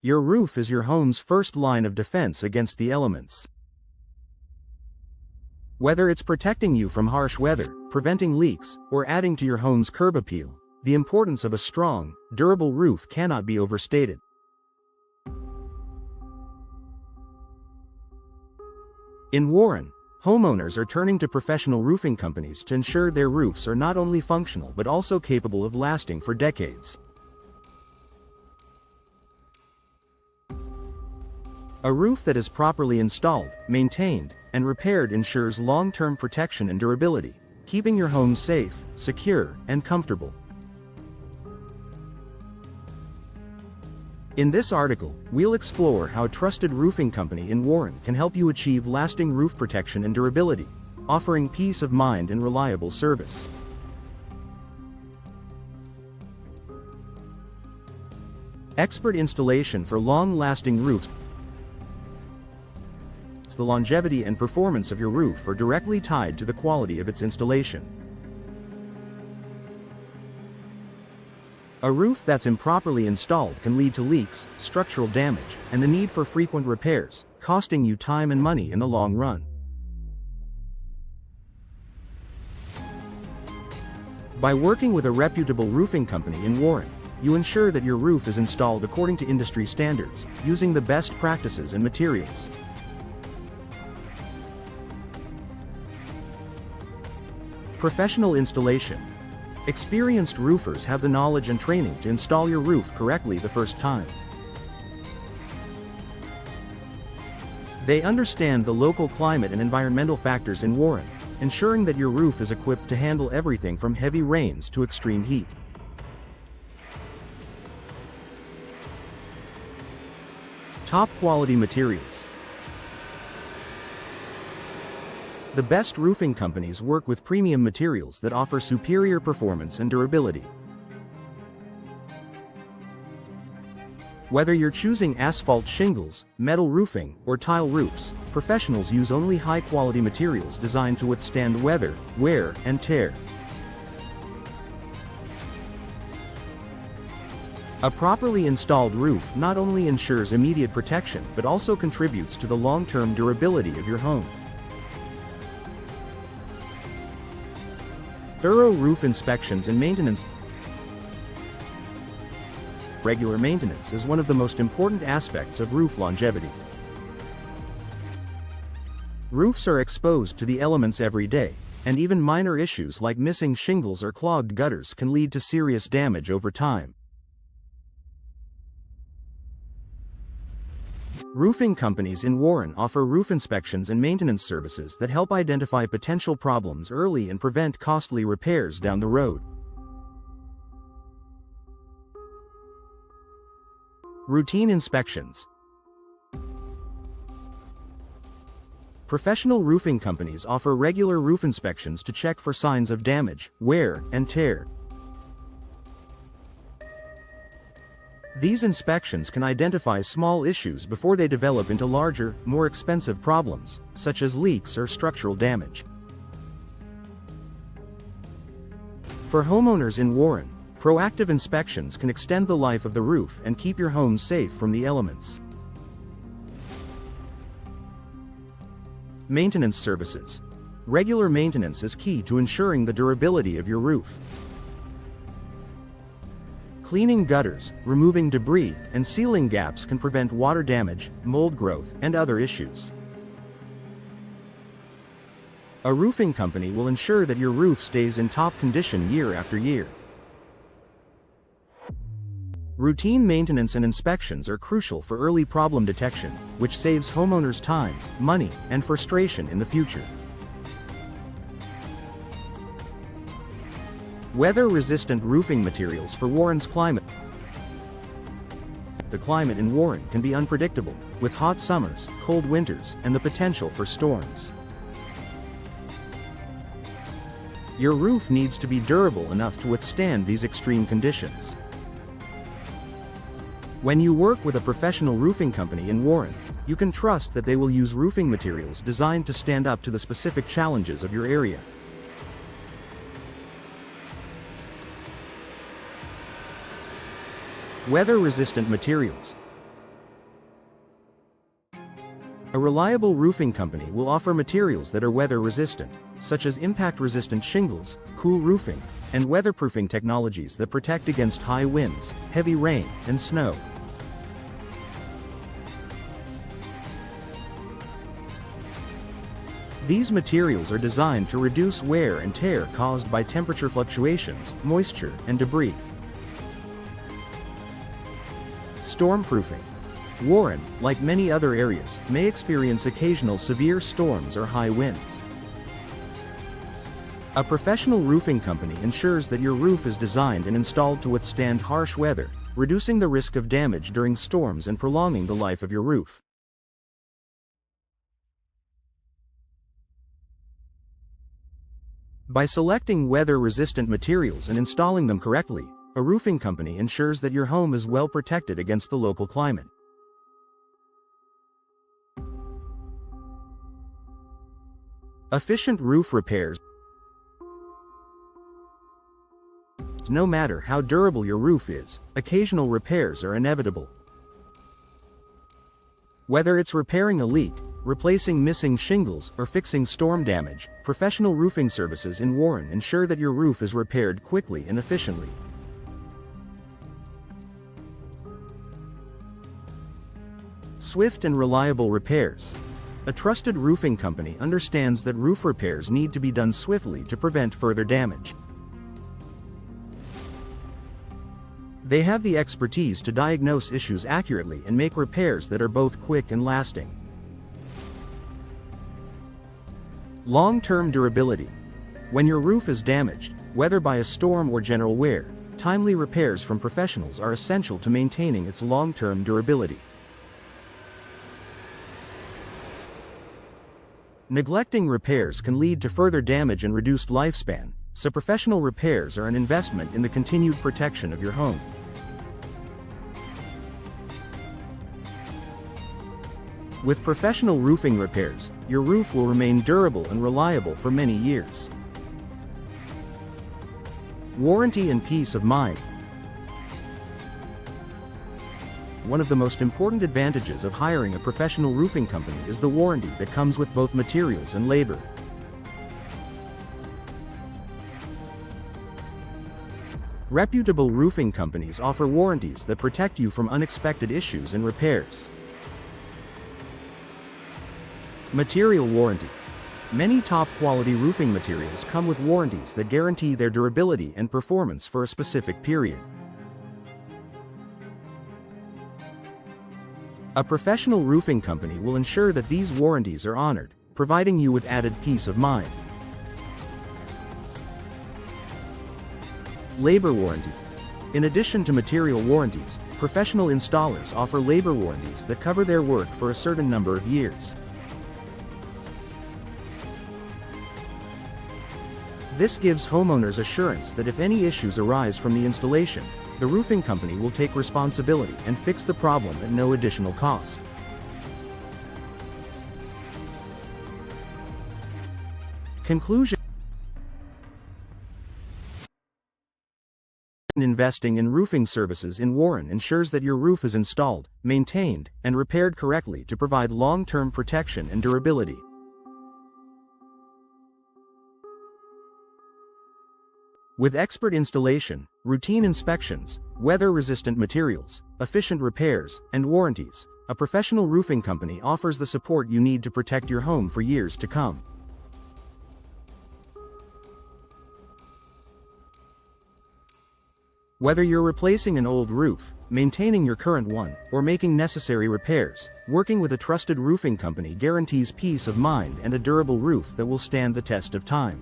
Your roof is your home's first line of defense against the elements. Whether it's protecting you from harsh weather, preventing leaks, or adding to your home's curb appeal, the importance of a strong, durable roof cannot be overstated. In Warren, homeowners are turning to professional roofing companies to ensure their roofs are not only functional but also capable of lasting for decades. A roof that is properly installed, maintained, and repaired ensures long-term protection and durability, keeping your home safe, secure, and comfortable. In this article, we'll explore how a trusted roofing company in Warren can help you achieve lasting roof protection and durability, offering peace of mind and reliable service. Expert installation for long-lasting roofs. The longevity and performance of your roof are directly tied to the quality of its installation. A roof that's improperly installed can lead to leaks, structural damage, and the need for frequent repairs, costing you time and money in the long run. By working with a reputable roofing company in Warren, you ensure that your roof is installed according to industry standards, using the best practices and materials. Professional installation. Experienced roofers have the knowledge and training to install your roof correctly the first time. They understand the local climate and environmental factors in Warren, ensuring that your roof is equipped to handle everything from heavy rains to extreme heat. Top quality materials. The best roofing companies work with premium materials that offer superior performance and durability. Whether you're choosing asphalt shingles, metal roofing, or tile roofs, professionals use only high-quality materials designed to withstand weather, wear, and tear. A properly installed roof not only ensures immediate protection but also contributes to the long-term durability of your home. Thorough roof inspections and maintenance. Regular maintenance is one of the most important aspects of roof longevity. Roofs are exposed to the elements every day, and even minor issues like missing shingles or clogged gutters can lead to serious damage over time. Roofing companies in Warren offer roof inspections and maintenance services that help identify potential problems early and prevent costly repairs down the road. Routine inspections. Professional roofing companies offer regular roof inspections to check for signs of damage, wear, and tear. These inspections can identify small issues before they develop into larger, more expensive problems, such as leaks or structural damage. For homeowners in Warren, proactive inspections can extend the life of the roof and keep your home safe from the elements. Maintenance services. Regular maintenance is key to ensuring the durability of your roof. Cleaning gutters, removing debris, and sealing gaps can prevent water damage, mold growth, and other issues. A roofing company will ensure that your roof stays in top condition year after year. Routine maintenance and inspections are crucial for early problem detection, which saves homeowners time, money, and frustration in the future. Weather-resistant roofing materials for Warren's climate. The climate in Warren can be unpredictable, with hot summers, cold winters, and the potential for storms. Your roof needs to be durable enough to withstand these extreme conditions. When you work with a professional roofing company in Warren, you can trust that they will use roofing materials designed to stand up to the specific challenges of your area. Weather-resistant materials. A reliable roofing company will offer materials that are weather-resistant, such as impact-resistant shingles, cool roofing, and weatherproofing technologies that protect against high winds, heavy rain, and snow. These materials are designed to reduce wear and tear caused by temperature fluctuations, moisture, and debris. Stormproofing. Warren, like many other areas, may experience occasional severe storms or high winds. A professional roofing company ensures that your roof is designed and installed to withstand harsh weather, reducing the risk of damage during storms and prolonging the life of your roof. By selecting weather-resistant materials and installing them correctly, a roofing company ensures that your home is well protected against the local climate. Efficient roof repairs. No matter how durable your roof is, occasional repairs are inevitable. Whether it's repairing a leak, replacing missing shingles, or fixing storm damage, professional roofing services in Warren ensure that your roof is repaired quickly and efficiently. Swift and reliable repairs. A trusted roofing company understands that roof repairs need to be done swiftly to prevent further damage. They have the expertise to diagnose issues accurately and make repairs that are both quick and lasting. Long-term durability. When your roof is damaged, whether by a storm or general wear, timely repairs from professionals are essential to maintaining its long-term durability. Neglecting repairs can lead to further damage and reduced lifespan, so professional repairs are an investment in the continued protection of your home. With professional roofing repairs, your roof will remain durable and reliable for many years. Warranty and peace of mind. One of the most important advantages of hiring a professional roofing company is the warranty that comes with both materials and labor. Reputable roofing companies offer warranties that protect you from unexpected issues and repairs. Material warranty. Many top-quality roofing materials come with warranties that guarantee their durability and performance for a specific period. A professional roofing company will ensure that these warranties are honored, providing you with added peace of mind. Labor warranty. In addition to material warranties, professional installers offer labor warranties that cover their work for a certain number of years. This gives homeowners assurance that if any issues arise from the installation, the roofing company will take responsibility and fix the problem at no additional cost. Conclusion. Investing in roofing services in Warren ensures that your roof is installed, maintained, and repaired correctly to provide long-term protection and durability. With expert installation, routine inspections, weather-resistant materials, efficient repairs, and warranties, a professional roofing company offers the support you need to protect your home for years to come. Whether you're replacing an old roof, maintaining your current one, or making necessary repairs, working with a trusted roofing company guarantees peace of mind and a durable roof that will stand the test of time.